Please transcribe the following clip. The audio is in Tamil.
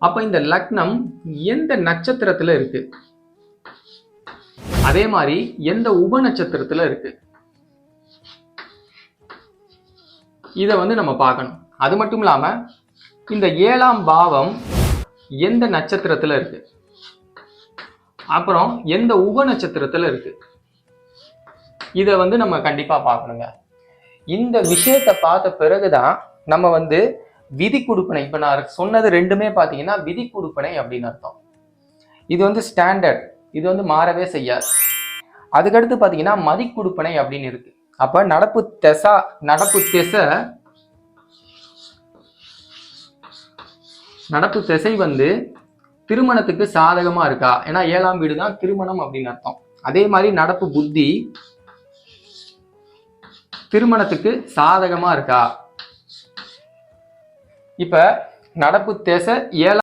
அப்ப இந்த லக்னம் எந்த நட்சத்திரத்துல இருக்கு, அதே மாதிரி எந்த உப நட்சத்திரத்துல இருக்கு, இத நம்ம பார்க்கணும். அது மட்டும் இல்லாம இந்த 7ஆம் பாவம் எந்த நட்சத்திரத்துல இருக்கு, அப்புறம் எந்த உப நட்சத்திரத்துல இருக்கு, இத நம்ம கண்டிப்பா பார்க்கணுங்க. இந்த விஷயத்தை பார்த்த பிறகுதான் நம்ம விதி கொடுப்பனை, இப்ப நான் சொன்னது ரெண்டுமே பாத்தீங்கன்னா விதி கொடுப்பனை அப்படின்னு அர்த்தம். இது ஸ்டாண்டர்ட், இது மாறவே செய்யாது. அதுக்கடுத்து பாத்தீங்கன்னா மதி கொடுப்பனை அப்படின்னு இருக்கு. அப்ப நடப்பு திசை திருமணத்துக்கு சாதகமா இருக்கா, ஏன்னா 7ஆம் வீடு தான் திருமணம் அப்படின்னு அர்த்தம். அதே மாதிரி நடப்பு புத்தி திருமணத்துக்கு சாதகமா இருக்கா. இப்ப நடப்பு திசை 7